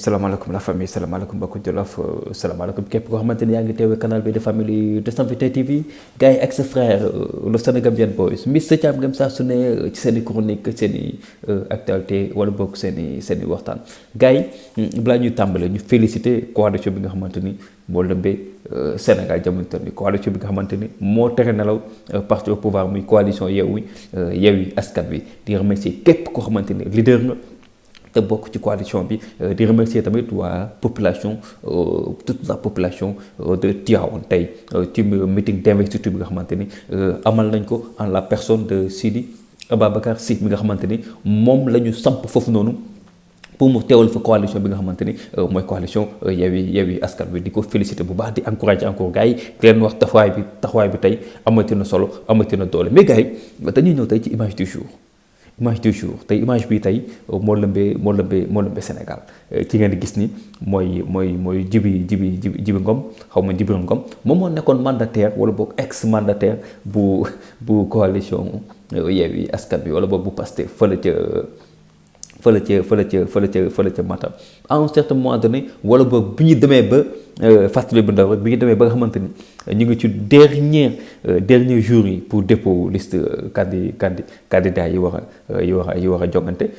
salaamaaleykum la famille salaamaaleykum mbokku Jolof salaamaaleykum képp koo xamante ni yaa ngi teewee canal bi de famille 221 TV gars yi ak sa frère le Sénégambien Boys Mister Thiam ngeen saa su ne ci seen i chronique seen i actualité wala bokk seen i waxtaan gars yi balaa ñuy tàmbale ñu félicité coalition bi nga xamante ni moo lëmbee Sénégal jamono ni coalition bi nga xamante ni moo tere nelaw parti au pouvoir muy coalition Yewwi Askan Wi di remercier képp koo xamante ni leader nga te bokk ci coalition bi di remercier tamit waa population toute la population de Tivaouane tey ci meeting d'investiture bi nga xamante ni amal nañ ko en la personne de Sidi Ababacar Sy bi nga xamante ni moom la ñu samp foofu noonu pour mu teewal fa coalition bi nga xamante ni mooy coalition Yewwi Askan Wi di ko féliciter bu baax di encourager encore gars yi di leen wax taxawaay bi tey amati na solo amati na doole mais gars yi dañuy ñëw tey ci image du jour tey image bi tey moo lëmbee Sénégal ki ngeen di gis ni mooy Jibi Ngom xaw ma Jibi Ngom moom moo nekkoon mandataire wala boog ex mandataire bu coalition Yewwi Askan Wi wala boog bu Pastef fële ca Matam à un certain moment donné wala boog bi ñu demee ba fàttali bu ndaw rek bi ñu demee ba nga xamante ni ñu ngi ci dernier jour yi pour dépôt liste candidat yi war a jongante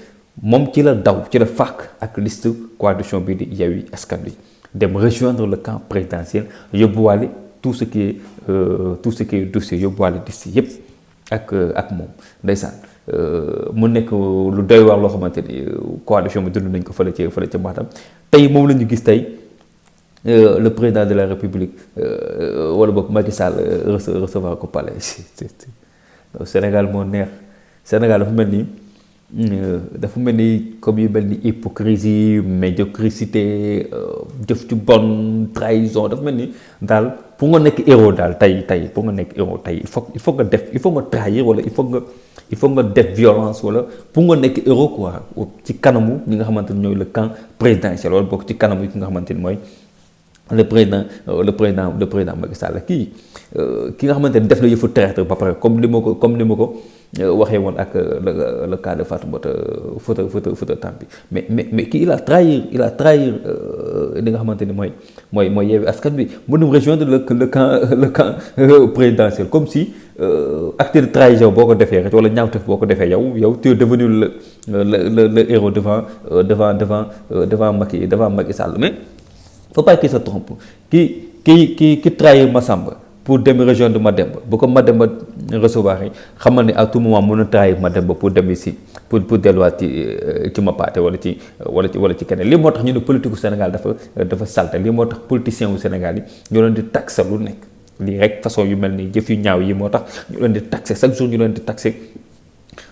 moom ci la daw ci la fàq ak liste coalition bi di Yewwi Askan Wi dem rejoindre le camp présidentiel yóbbuwaale tout ce qui est dossier yóbbuwaale liste yépp ak moom ndeysaan mu nekk lu doy waar loo xamante ni coalition bi dund nañ ko fële ca Matam tey moom la ñu gis tey le président de la République wala boog Macky Sall recevoir ko palais Sénégal moo neex Sénégal dafa mel ni comme yu mel ni hypocrisie médiocrité jëf ci bonne trahison dafa mel ni daal pour nga nekk héros daal tey pour nga nekk héros tey il faut nga trahir wala il faut nga def violence wala pour nga nekk héros quoi ci kanamu ñi nga xamante ni ñooy le camp présidentiel wala boog ci kanamu ki nga xamante ni mooy le président Macky Sall ki nga xamante ni def na yëfu traître ba pare comme ni ma ko waxee woon ak le cas de Fatoumata Fouta Tampi mais kii il a trahir li nga xamante ni mooy Yewwi Askan Wi mu dem rejoindre le camp présidentiel comme si acte de trahison boo ko defee rek wala ñaawteef boo ko defee yow tu es devenu le héros devant Macky Sall mais faut pas qu'il se trompe qui trahir Massamba pour dem rejoindre Mademba bu ko Mademba recevoir yi xamal ni à tout moment mën a trahir Mademba pour dem ici pour delluwaat ci Mapaate wala ci keneen lii moo tax ñu ne politique u Sénégal dafa salte lii moo tax politiciens wu Sénégal yi ñoo leen di taxé lu nekk lii rek façon yu mel ni jëf yu ñaaw yi moo tax ñu leen di taxé chaque jour ñu leen di taxé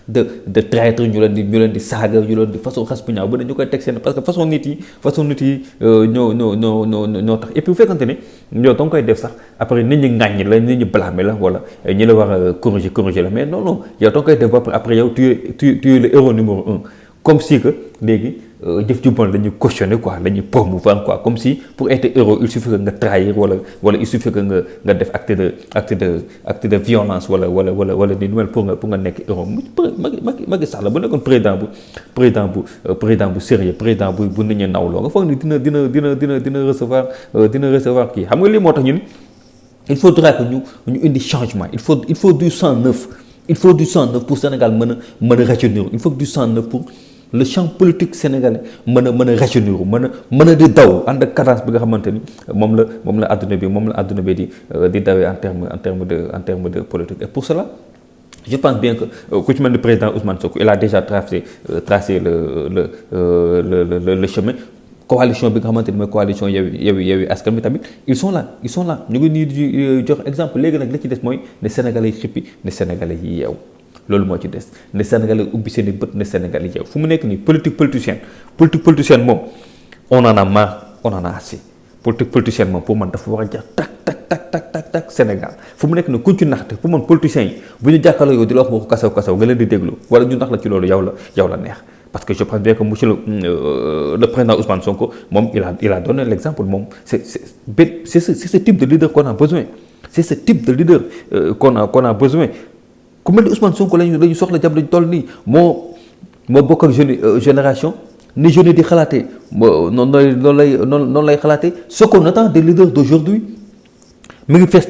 de traître ñu leen di saaga ñu leen di façon xas bu ñaaw ba ne ñu koy teg seen parce que façon nit yi ñoo tax et puis bu fekkante ni ñoo danga koy def sax après nit ñi ŋàññi la nit ñi blâmer la wala ñi la war a corriger la mais non yow danga koy def ba après yow tu es le héros numéro 1 comme si que léegi jëf ju bon la ñuy cautionner quoi la ñuy promouvoir quoi comme si pour être héros il suffit que nga trahir wala il suffit que nga def acte de violence wala ni nu mel pour nga nekk héros Macky Sall bu nekkoon président bu sérieux président bu nit ñi nawloo nga foog ni dina recevoir kii xam nga lii moo tax ñu ni il faudra que ñu indi changement il faut du sang neuf pour Sénégal mën a rajeunir il faut du sang neuf pour le champ politique sénégalais mën a rajeunir mën a di daw ànd ak cadence bi nga xamante ni moom la adduna bi di dawee en terme de politique et pour cela je pense bien que ku ci mel ni président Ousmane Sonko il a déjà tracé le chemin coalition bi nga xamante ni mooy coalition Yewwi Askan Wi tamit ils sont là ñu ngi nii di jox exemple léegi nag li ci des mooy ne Sénégalais yi xippi ne Sénégalais yi yeew loolu moo ci des ne Sénégalais ubbi seen i bët ne Sénégalais yi yeew fu mu nekk nii politique politicienne moom on en a marre on en a assez politique politicienne moom pour man dafa war a jeex tak Sénégal fu mu nekk nii kuñ ci naxte pour man politiciens yi bu ñu jàkkaarloo yow di la wax waxu kasaw nga leen di déglu wala ñu nax la ci loolu yow la neex parce que je pense bien que monsieur le président Ousmane Sonko moom il a donné l'exemple moom c'est ce type de leader qu'on a besoin c'est ce type de leader qu'on a besoin ku mel ni Ousmane Sonko lañu soxla jàpp lañu toll nii moo bokk ak génération ni jeunes di xalaatee noonu lay xalaatee ce qu'on attend des leaders d'aujourd'hui mi ngi fees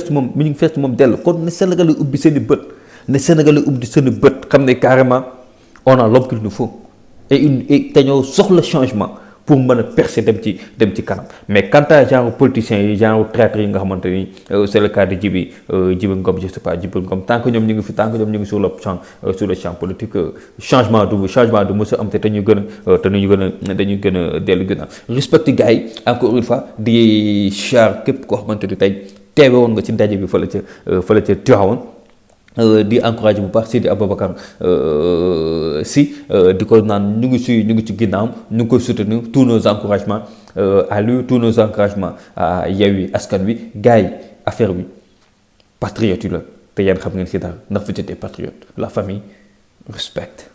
ci moom dell kon ne Sénégalais ubbi seen i bët ne Sénégalais ubbi seen i bët xam ne carrément on a l'homme qu'il nous faut et dañoo soxla changement pour mën a percer dem ci kanam mais quant à genre politiciens yi genre traîtres yi nga xamante ni c'est le cas de Djibi Ngom je sais pas Djibi Ngom tant que ñoom ñu ngi sur le champ politique changement du mës a am te dañuy gën a dellu ginnaaw respecté gars yi encore une fois di char képp koo xamante ni tey teewe woon nga ci ndaje bi fële ca Tivaouane di encouragé bu baax Sidi Aboubacar si di ko naan ñu ngi ci ginnaawam ñu ngi koy soutenir tous nos encouragements à lui, tous nos encouragements à Yewwi Askan Wi gars yi affaire bi patriote yi la te yéen xam ngeen si dara ndax vous êtes des patriotes la famille respecte.